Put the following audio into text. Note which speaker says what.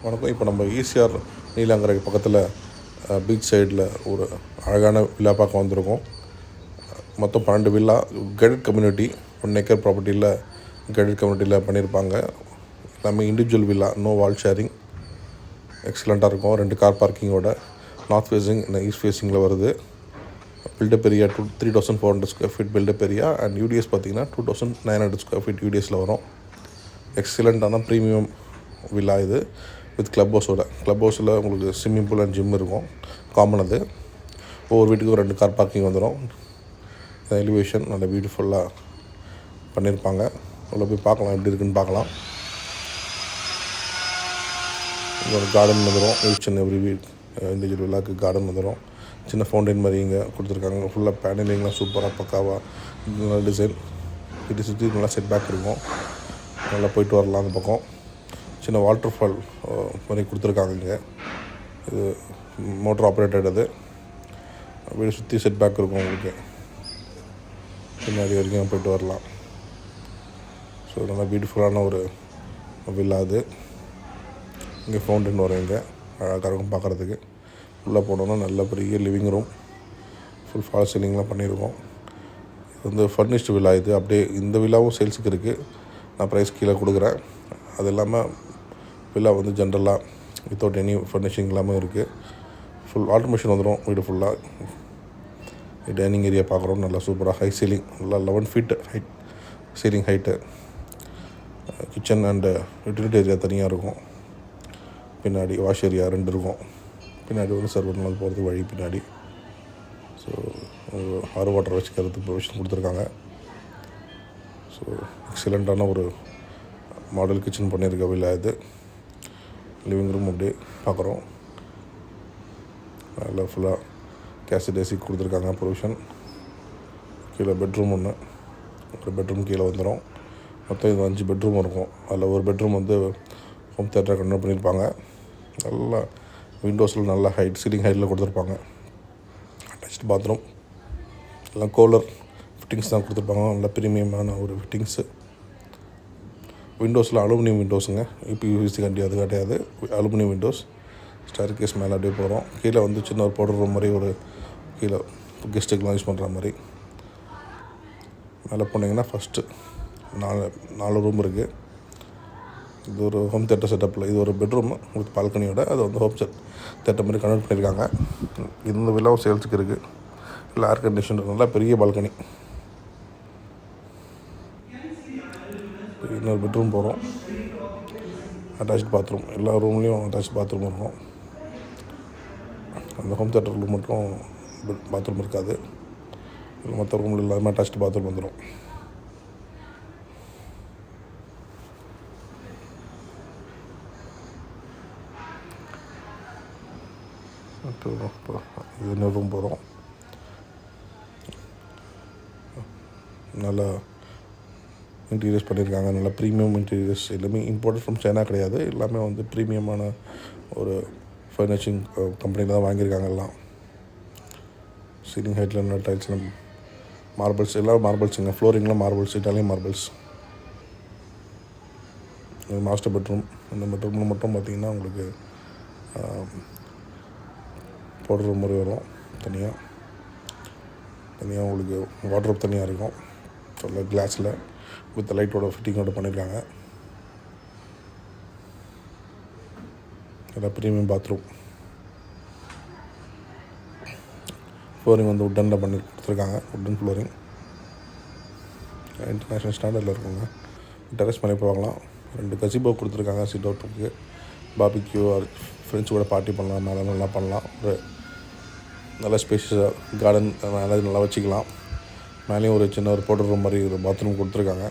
Speaker 1: வணக்கம். இப்போ நம்ம ஈசிஆர் நீலாங்கரை பக்கத்தில் பீச் சைடில் ஒரு அழகான வில்லா பார்க்க வந்திருக்கோம். மொத்தம் 12 வில்லா கைடட் கம்யூனிட்டி 1 ஏக்கர் ப்ராப்பர்ட்டியில் கைடட் கம்யூனிட்டியில் பண்ணியிருப்பாங்க. எல்லாமே individual villa, no wall sharing. எக்ஸலண்ட்டாக இருக்கும். 2 கார் பார்க்கிங்கோட நார்த் ஃபேஸிங் ஈஸ்ட் ஃபேஸிங்கில் வருது. Built up area 3400 square feet built up area and UDS பார்த்திங்கன்னா 2900 ஸ்கொயர் ஃபீட் யூடிஎஸில் வரும். எக்ஸலண்ட்டான ப்ரீமியம் வில்லா இது வித் கிளப் ஹவுஸில் உங்களுக்கு ஸ்விம்மிங் பூல் அண்ட் ஜிம் இருக்கும். காமன் அது. ஒவ்வொரு வீட்டுக்கும் 2 கார் பார்க்கிங் வந்துடும். எலிவேஷன் நல்ல பியூட்டிஃபுல்லாக பண்ணியிருப்பாங்க. அவ்வளோ போய் பார்க்கலாம், எப்படி இருக்குன்னு பார்க்கலாம். இங்கே ஒரு கார்டன் வந்துடும். Each and every week individual வில்லாக்கு கார்டன் வந்துடும். சின்ன ஃபவுண்டைன் மாதிரி இங்கே கொடுத்துருக்காங்க. ஃபுல்லாக பேனலிங்லாம் சூப்பராக பக்காவாக நல்ல டிசைன். வீட்டு சுற்றி நல்லா செட் பேக் இருக்கும். நல்லா போயிட்டு வரலாம். அந்த பக்கம் சின்ன வாட்டர் ஃபால் மாதிரி கொடுத்துருக்காங்க. இங்கே இது மோட்டர் ஆப்ரேட்டட். அது வீடு சுற்றி செட் பேக் இருக்கும். உங்களுக்கு பின்னாடி வரைக்கும் போயிட்டு வரலாம். ஸோ நல்லா பியூட்டிஃபுல்லான ஒரு வில்லா அது. இங்கே ஃபவுண்டன் வரும். இங்கே அழகாக இருக்கும் பார்க்குறதுக்கு. உள்ளே போனோன்னா நல்ல பெரிய லிவிங் ரூம், ஃபுல் ஃபால் சீலிங்லாம் பண்ணியிருக்கோம். இது வந்து ஃபர்னிஷ்டு வில்லா. இது அப்படியே இந்த வில்லாவும் சேல்ஸுக்கு இருக்குது. நான் ப்ரைஸ் கீழே கொடுக்குறேன். அது இல்லாமல் வில்லா வந்து ஜென்ரலாக வித்தவுட் எனி ஃபர்னிஷிங் இல்லாமல் இருக்குது. ஃபுல் ஆட்டோமேஷன் வந்துடும். வீடு ஃபுல்லாக டைனிங் ஏரியா பார்க்குறோம். நல்லா சூப்பராக ஹை சீலிங், நல்லா 11 feet height ceiling height. Kitchen and utility area தனியாக இருக்கும். பின்னாடி வாஷ் ஏரியா 2 இருக்கும். பின்னாடி வந்து சர்வர் நாள் போகிறதுக்கு வழி பின்னாடி. ஸோ ஹார் வாட்டர் வச்சுக்கிறதுக்கு ப்ரொவிஷன் கொடுத்துருக்காங்க. ஸோ எக்ஸலண்ட்டான ஒரு மாடல் கிச்சன் பண்ணியிருக்க வில்லா இது. லிவிங் ரூம் அப்படியே பார்க்குறோம். நல்லா ஃபுல்லாக கேசட் ஏசி கொடுத்துருக்காங்க ப்ரொவிஷன். கீழே பெட்ரூம் ஒரு பெட்ரூம் கீழே வந்துடும். மொத்தம் இது 5 பெட்ரூம் இருக்கும். அதில் ஒரு பெட்ரூம் வந்து ஹோம் தியேட்டர் கன்வெர்ட் பண்ணியிருப்பாங்க. நல்லா விண்டோஸில் நல்லா ஹைட் சீலிங் ஹைட்டில் கொடுத்துருப்பாங்க. அட்டாச்டு பாத்ரூம் எல்லாம் கோலர் ஃபிட்டிங்ஸ் தான் கொடுத்துருப்பாங்க. நல்லா ப்ரீமியமான ஒரு ஃபிட்டிங்ஸு. விண்டோஸில் அலுமினியம் விண்டோஸுங்க. இப்போ யூசி அது கிடையாது. Aluminium Windows. ஸ்டேர் கேஸ் மேலே அப்படியே போகிறோம். கீழே வந்து சின்ன ஒரு பவுடர் ரூம் மாதிரி ஒரு கீழே கெஸ்ட்டுக்கெலாம் யூஸ் பண்ணுற மாதிரி. மேலே போனீங்கன்னா ஃபஸ்ட்டு 4 ரூம் இருக்குது. இது ஒரு ஹோம் தியேட்டர் செட்டப்பில். இது ஒரு பெட்ரூம் வித் பால்கனியோட. அது வந்து ஹோம் தியேட்டர் மாதிரி கன்வெர்ட் பண்ணியிருக்காங்க. இந்த வில்லாவும் சேல்ஸுக்கு இருக்குது. இல்லை ஏர் கண்டிஷன், நல்லா பெரிய பால்கனி. இன்னொரு பெட்ரூம் போகிறோம். Attached bathroom. எல்லா ரூம்லேயும் அட்டாச் பாத்ரூம் இருக்கும். அந்த ஹோம் தியேட்டர் ரூம் மட்டும் பாத்ரூம் இருக்காது. மற்ற ரூமில் எல்லாமே அட்டாச்ட் பாத்ரூம் வந்துடும். இது இன்னொரு ரூம் போகிறோம். நல்லா இன்டீரியர்ஸ் பண்ணியிருக்காங்க. நல்லா ப்ரீமியம் இன்டீரியர்ஸ். எல்லாமே இம்போர்ட்டட் ஃப்ரம் சைனா கிடையாது. எல்லாமே வந்து ப்ரீமியமான ஒரு ஃபர்னிச்சிங் கம்பெனியில் தான் வாங்கியிருக்காங்க. எல்லாம் சீலிங் ஹைட்டில் நல்லா டைல்ஸ், மார்பிள்ஸ், எல்லாம் மார்பிள்ஸுங்க. ஃப்ளோரிங்லாம் marbles, Italian marbles. Master bedroom. அந்த பெட்ரூமில் மட்டும் பார்த்திங்கன்னா உங்களுக்கு பவுடர் ரூம் மாதிரி வரும். தனியாக உங்களுக்கு வாட்ரோப் தனியாக இருக்கும். சொல்ல கிளாஸில் வித் லைட்டோட ஃபிட்டிங்கோட பண்ணியிருக்காங்க. நல்லா ப்ரீமியம் பாத்ரூம். ஃப்ளோரிங் வந்து உட்டனில் பண்ணி கொடுத்துருக்காங்க. உட்டன் ஃப்ளோரிங் இன்டர்நேஷ்னல் ஸ்டாண்டர்டில் இருக்குங்க. டெரஸ் பண்ணி போகலாம். 2 கசிபோ கொடுத்துருக்காங்க. சிட் அவுட்டுக்கு பாபிக்யூ ஃப்ரெண்ட்ஸ் கூட பார்ட்டி பண்ணலாம். மேலே நல்லா பண்ணலாம். ஒரு நல்ல ஸ்பேஷியஸாக கார்டன் மேலே நல்லா வச்சுக்கலாம். மேலேயும் ஒரு சின்ன ஒரு பவுடர் ரூம் மாதிரி ஒரு பாத்ரூம் கொடுத்துருக்காங்க.